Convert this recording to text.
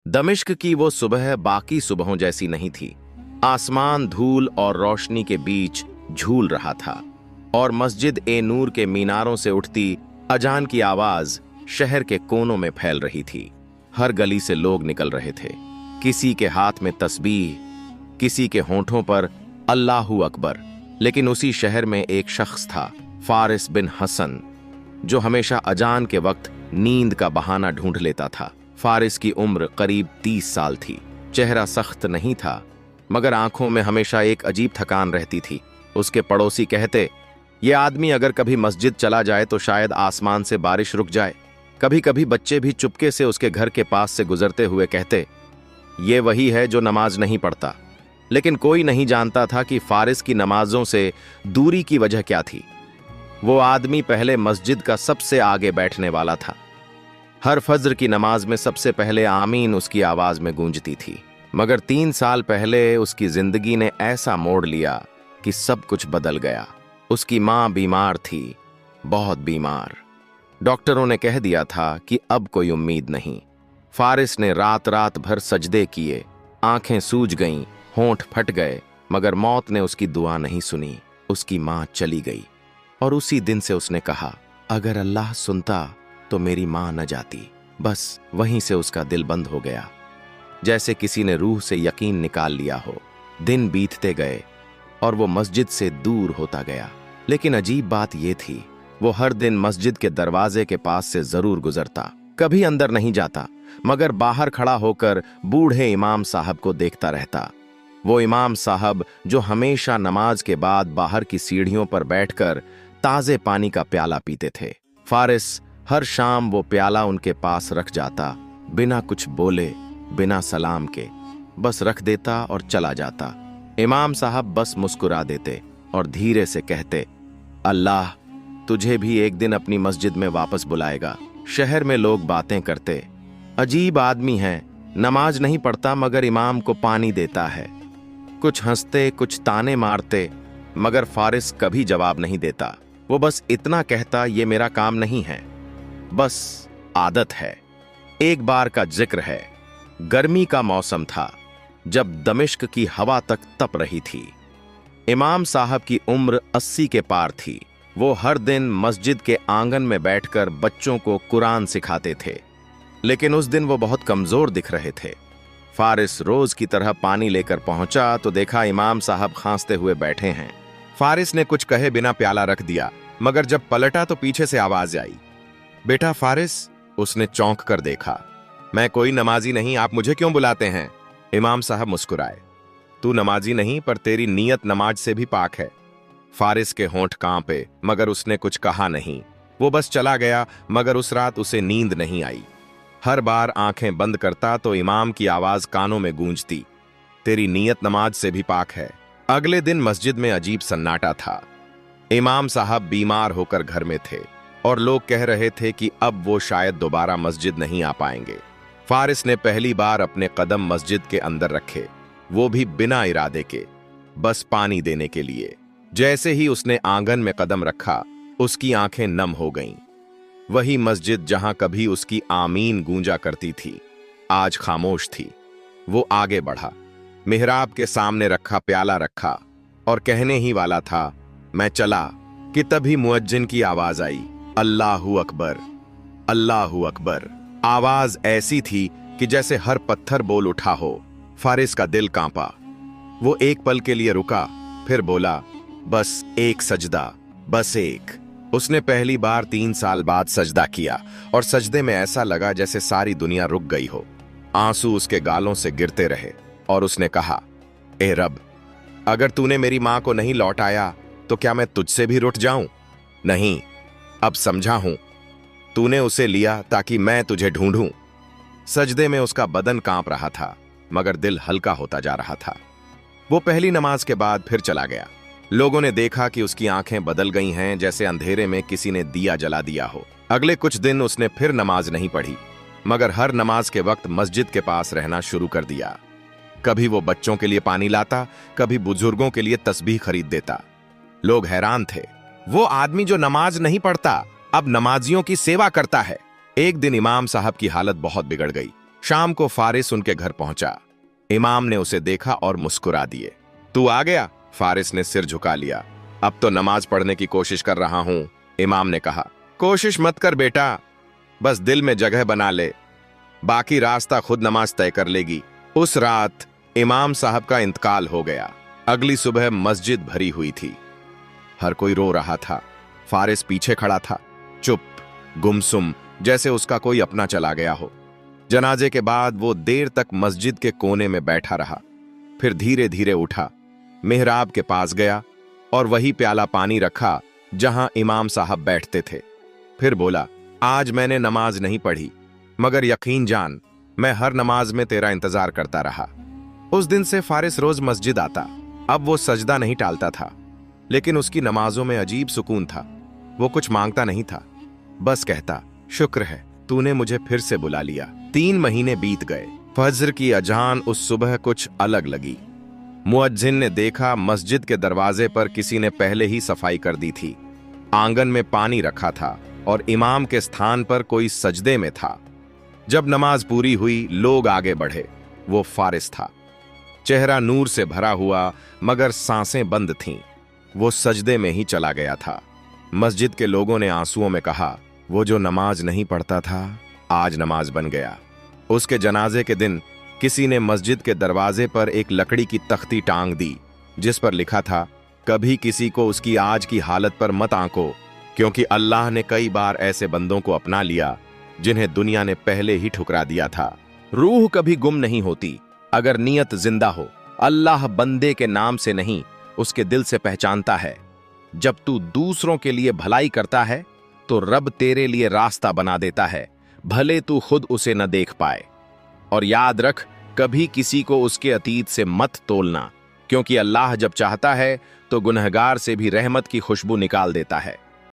दमिश्क की वो सुबह बाकी सुबहों जैसी नहीं थी। आसमान धूल और रोशनी के बीच झूल रहा था और मस्जिद ए नूर के मीनारों से उठती अजान की आवाज शहर के कोनों में फैल रही थी। हर गली से लोग निकल रहे थे, किसी के हाथ में तस्बीह, किसी के होंठों पर अल्लाहू अकबर। लेकिन उसी शहर में एक शख्स था, फारिस बिन हसन, जो हमेशा अजान के वक्त नींद का बहाना ढूंढ लेता था। फारिस की उम्र करीब 30 साल थी। चेहरा सख्त नहीं था, मगर आंखों में हमेशा एक अजीब थकान रहती थी। उसके पड़ोसी कहते, ये आदमी अगर कभी मस्जिद चला जाए तो शायद आसमान से बारिश रुक जाए। कभी कभी बच्चे भी चुपके से उसके घर के पास से गुजरते हुए कहते, ये वही है जो नमाज नहीं पढ़ता। लेकिन कोई नहीं जानता था कि फारिस की नमाजों से दूरी की वजह क्या थी। वो आदमी पहले मस्जिद का सबसे आगे बैठने वाला था। हर फज्र की नमाज में सबसे पहले आमीन उसकी आवाज में गूंजती थी। मगर 3 साल पहले उसकी जिंदगी ने ऐसा मोड़ लिया कि सब कुछ बदल गया। उसकी मां बीमार थी, बहुत बीमार। डॉक्टरों ने कह दिया था कि अब कोई उम्मीद नहीं। फारिस ने रात रात भर सजदे किए, आंखें सूज गईं, होंठ फट गए, मगर मौत ने उसकी दुआ नहीं सुनी। उसकी मां चली गई और उसी दिन से उसने कहा, अगर अल्लाह सुनता तो मेरी मां न जाती। बस वहीं से उसका दिल बंद हो गया, जैसे किसी ने रूह से यकीन निकाल लिया हो। दिन बीतते गए और वो मस्जिद से दूर होता गया। लेकिन अजीब बात यह थी, वो हर दिन मस्जिद के दरवाजे के पास से जरूर गुजरता। कभी अंदर नहीं जाता, मगर बाहर खड़ा होकर बूढ़े इमाम साहब को देखता रहता। वो इमाम साहब जो हमेशा नमाज के बाद बाहर की सीढ़ियों पर बैठकर ताजे पानी का प्याला पीते थे। फारिस हर शाम वो प्याला उनके पास रख जाता, बिना कुछ बोले, बिना सलाम के, बस रख देता और चला जाता। इमाम साहब बस मुस्कुरा देते और धीरे से कहते, अल्लाह तुझे भी एक दिन अपनी मस्जिद में वापस बुलाएगा। शहर में लोग बातें करते, अजीब आदमी है, नमाज नहीं पढ़ता मगर इमाम को पानी देता है। कुछ हंसते, कुछ ताने मारते, मगर फारिस कभी जवाब नहीं देता। वो बस इतना कहता, ये मेरा काम नहीं है, बस आदत है। एक बार का जिक्र है, गर्मी का मौसम था, जब दमिश्क की हवा तक तप रही थी। इमाम साहब की उम्र 80 के पार थी। वो हर दिन मस्जिद के आंगन में बैठकर बच्चों को कुरान सिखाते थे। लेकिन उस दिन वो बहुत कमजोर दिख रहे थे। फारिस रोज की तरह पानी लेकर पहुंचा तो देखा इमाम साहब खांसते हुए बैठे हैं। फारिस ने कुछ कहे बिना प्याला रख दिया, मगर जब पलटा तो पीछे से आवाज आई, बेटा फारिस। उसने चौंक कर देखा, मैं कोई नमाजी नहीं, आप मुझे क्यों बुलाते हैं? इमाम साहब मुस्कुराए, तू नमाजी नहीं पर तेरी नीयत नमाज से भी पाक है। फारिस के होंठ कांपे, मगर उसने कुछ कहा नहीं। वो बस चला गया, मगर उस रात उसे नींद नहीं आई। हर बार आंखें बंद करता तो इमाम की आवाज कानों में गूंजती, तेरी नीयत नमाज से भी पाक है। अगले दिन मस्जिद में अजीब सन्नाटा था। इमाम साहब बीमार होकर घर में थे और लोग कह रहे थे कि अब वो शायद दोबारा मस्जिद नहीं आ पाएंगे। फारिस ने पहली बार अपने कदम मस्जिद के अंदर रखे, वो भी बिना इरादे के, बस पानी देने के लिए। जैसे ही उसने आंगन में कदम रखा, उसकी आंखें नम हो गईं। वही मस्जिद जहां कभी उसकी आमीन गूंजा करती थी, आज खामोश थी। वो आगे बढ़ा, मिहराब के सामने रखा प्याला रखा और कहने ही वाला था, मैं चला, कि तभी मुअज्जिन की आवाज आई, अल्लाहू अकबर, अल्लाहू अकबर। आवाज ऐसी थी कि जैसे हर पत्थर बोल उठा हो। फारिस का दिल कांपा। वो एक पल के लिए रुका, फिर बोला, बस एक सजदा, बस एक। उसने पहली बार 3 साल बाद सजदा किया और सजदे में ऐसा लगा जैसे सारी दुनिया रुक गई हो। आंसू उसके गालों से गिरते रहे और उसने कहा, ए रब, अगर तूने मेरी मां को नहीं लौटाया तो क्या मैं तुझसे भी रुठ जाऊं? नहीं, अब समझा हूं, तूने उसे लिया ताकि मैं तुझे ढूंढूं। सजदे में उसका बदन कांप रहा था, मगर दिल हल्का होता जा रहा था। वो पहली नमाज के बाद फिर चला गया। लोगों ने देखा कि उसकी आंखें बदल गई हैं, जैसे अंधेरे में किसी ने दिया जला दिया हो। अगले कुछ दिन उसने फिर नमाज नहीं पढ़ी, मगर हर नमाज के वक्त मस्जिद के पास रहना शुरू कर दिया। कभी वो बच्चों के लिए पानी लाता, कभी बुजुर्गों के लिए तस्बीह खरीद देता। लोग हैरान थे, वो आदमी जो नमाज नहीं पढ़ता अब नमाजियों की सेवा करता है। एक दिन इमाम साहब की हालत बहुत बिगड़ गई। शाम को फारिस उनके घर पहुंचा। इमाम ने उसे देखा और मुस्कुरा दिए। तू आ गया? फारिस ने सिर झुका लिया। अब तो नमाज पढ़ने की कोशिश कर रहा हूं, इमाम ने कहा। कोशिश मत कर बेटा, बस दिल में जगह बना ले, बाकी रास्ता खुद नमाज तय कर लेगी। उस रात इमाम साहब का इंतकाल हो गया। अगली सुबह मस्जिद भरी हुई थी, हर कोई रो रहा था। फारिस पीछे खड़ा था, चुप, गुमसुम, जैसे उसका कोई अपना चला गया हो। जनाजे के बाद वो देर तक मस्जिद के कोने में बैठा रहा, फिर धीरे धीरे उठा, मेहराब के पास गया और वही प्याला पानी रखा जहां इमाम साहब बैठते थे। फिर बोला, आज मैंने नमाज नहीं पढ़ी, मगर यकीन जान मैं हर नमाज में तेरा इंतजार करता रहा। उस दिन से फारिस रोज मस्जिद आता। अब वो सजदा नहीं टालता था, लेकिन उसकी नमाजों में अजीब सुकून था। वो कुछ मांगता नहीं था, बस कहता, शुक्र है तूने मुझे फिर से बुला लिया। 3 महीने बीत गए। फज्र की अजान उस सुबह कुछ अलग लगी। मुअज्जिन ने देखा मस्जिद के दरवाजे पर किसी ने पहले ही सफाई कर दी थी। आंगन में पानी रखा था और इमाम के स्थान पर कोई सजदे में था। जब नमाज पूरी हुई, लोग आगे बढ़े। वो फारिस था, चेहरा नूर से भरा हुआ, मगर सांसें बंद थीं। वो सजदे में ही चला गया था। मस्जिद के लोगों ने आंसुओं में कहा, वो जो नमाज नहीं पढ़ता था, आज नमाज बन गया। उसके जनाजे के दिन किसी ने मस्जिद के दरवाजे पर एक लकड़ी की तख्ती टांग दी, जिस पर लिखा था, कभी किसी को उसकी आज की हालत पर मत आंको, क्योंकि अल्लाह ने कई बार ऐसे बंदों को अपना लिया जिन्हें दुनिया ने पहले ही ठुकरा दिया था। रूह कभी गुम नहीं होती अगर नीयत जिंदा हो। अल्लाह बंदे के नाम से नहीं, उसके दिल से पहचानता है। जब तू दूसरों के लिए भलाई करता है तो रब तेरे लिए रास्ता बना देता है, भले तू खुद उसे न देख पाए। और याद रख, कभी किसी को उसके अतीत से मत तोलना, क्योंकि अल्लाह जब चाहता है तो गुनहगार से भी रहमत की खुशबू निकाल देता है।